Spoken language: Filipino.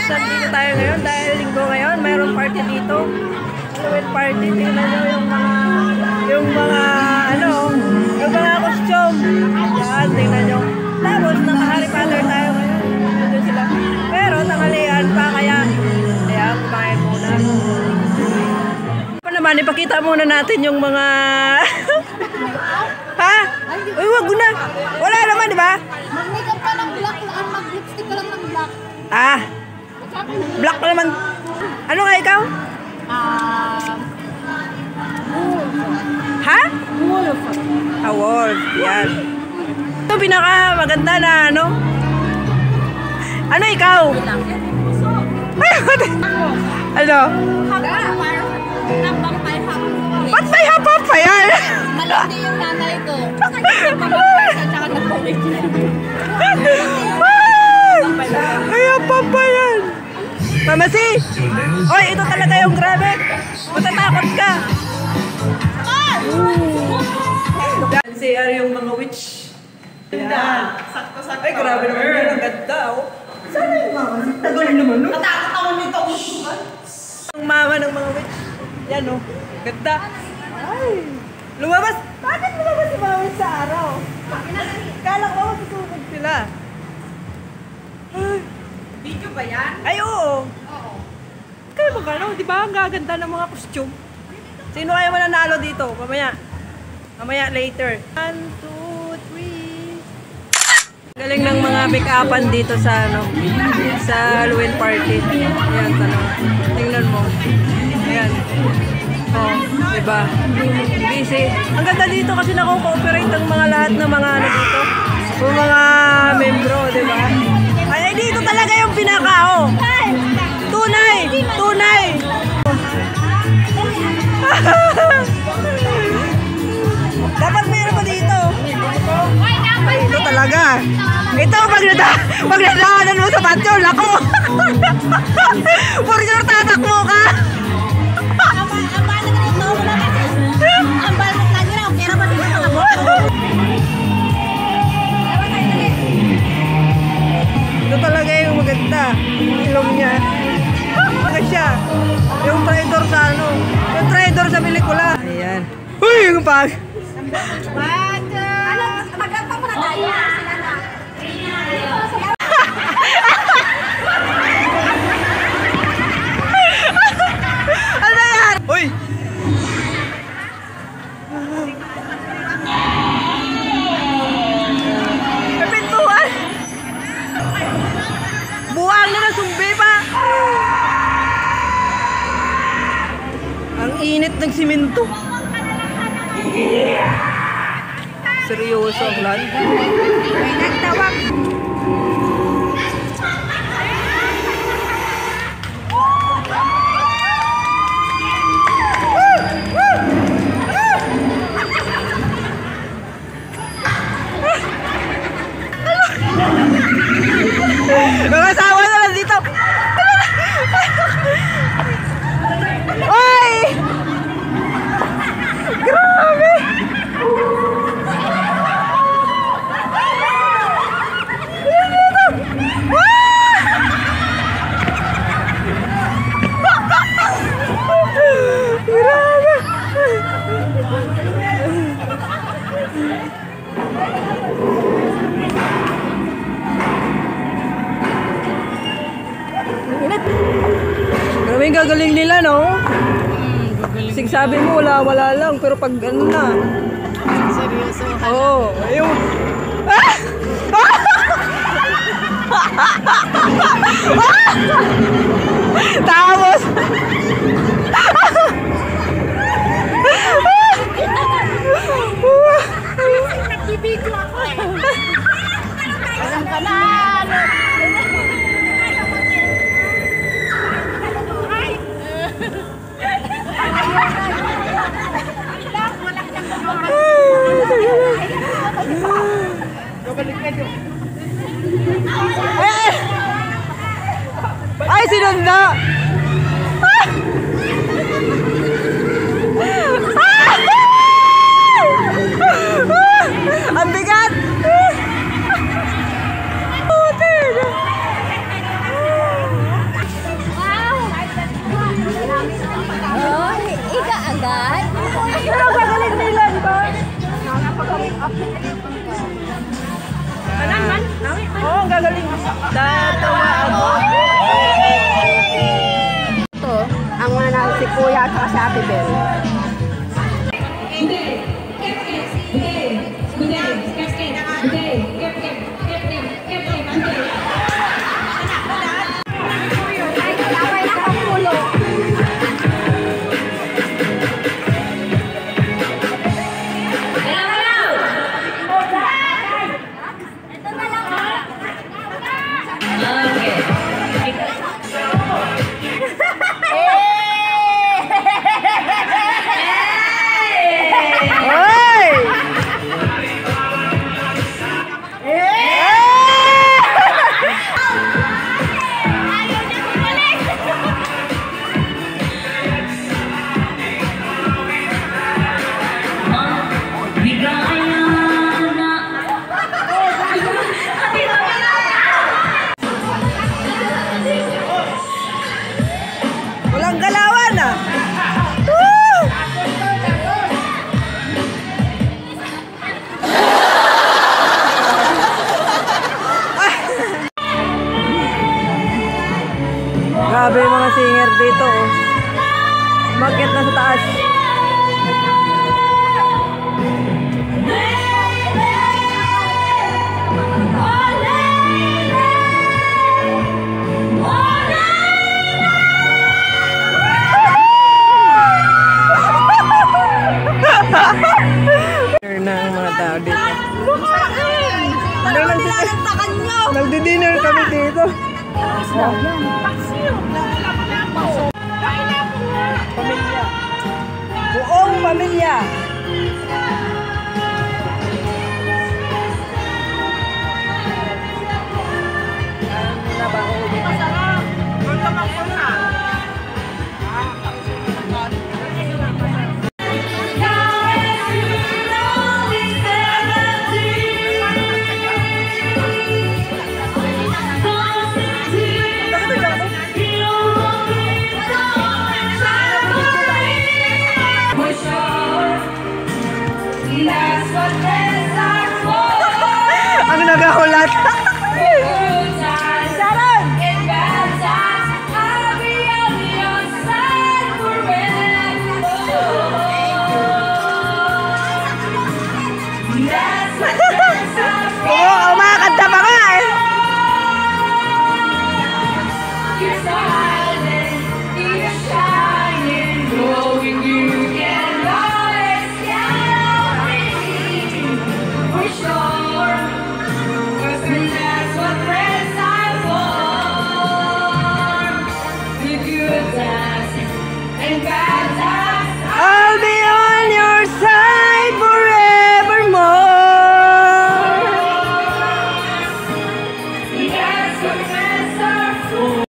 nandito tayo ngayon dahil linggo ngayon. Mayroong party dito. Halloween party. Tingnan nyo yung mga costume. Yan, tingnan nyo. Tapos, naka-Harry Potter tayo ngayon. Nandito sila. Pero, tanghalian pa, kaya kumain muna. Naman, ipakita muna natin yung mga ha? Uy, wag na. Wala naman, di ba? Mag-makeup ka ng black, mag-lipstick ka lang ng black. Ah. Black pa naman. Ano nga ikaw? Ha? Wolf. Ah, wolf. Yan. Ito pinaka maganda na ano? Ano ikaw? Ano? Ba't may hapap pa yan? Malandi yung nanay ko. At saka nag-college. Ay, hapap pa yan. Mamasi! Oy, ito talaga yung grabe. Matatakot ka. CR yung mga witch. Ganda. Sakto-sakto. Ay, grabe naman yun. Ang ganda, oh. Sana yung mama? Tagal naman, no? Natakot ako nito. Ang mama ng mga witch. Yan, oh. Ganda. Ay. Lumabas. Bakit lumabas si mama sa araw? Kala ko susubog sila. Video ba yan? Ay, oo. Oo. Kaya magkano, di ba? Ang gaganda ng mga costume. Sino kaya mananalo dito? Mamaya later. 1, 2, 3. Galing ng mga make-upan dito sa sa Halloween party. Ayan, tingnan mo. Ayan. Oh, diba? Busy. Ang ganda dito kasi nako-cooperate ang mga lahat ng mga dito. Yung mga membro, diba? Ay, dito talaga yung pinaka, oh. Tunay! Tunay! Dapat meron pa dito. Ay, ito talaga. Ito, pag nadaanan mo sa patio, lako. For sure, tatakbo ka. Ito talaga yung maganda. Ilong niya. Mga siya. Yung traitor sa yung traitor sa pelikula. Ayan. Uy, yung pag. Maganda mo na tayo. Ano yan? Uy! Kapintuan! Buwang na sumbi pa! Ang init ng simento. Seryoso ang lahat. May nagtawag. Mga asawa na lang dito. Oy! Grabe! Grabe yung gagaling nila, no? Sabi mo, wala lang. Pero pag ano na. Seryoso. Oo. Yung... Tapos... Nagbibigyo ako eh. Alam ka na. Ay, sinunda! Ang bigat! ang gagaling. Tatawa ako. Ito, ang manalo si Kuya at si Ate Bel. Walang galawan ah. Grabe yung mga singer dito. Oh. Umakyat na sa taas. Na ang mga tao dito. Nagdi-dinner kami dito. Pamilya. Buong pamilya. Masarap. Magkamang ko na. Ang nagahulat. Sarap! Oo, kumakanta pa nga eh. You're so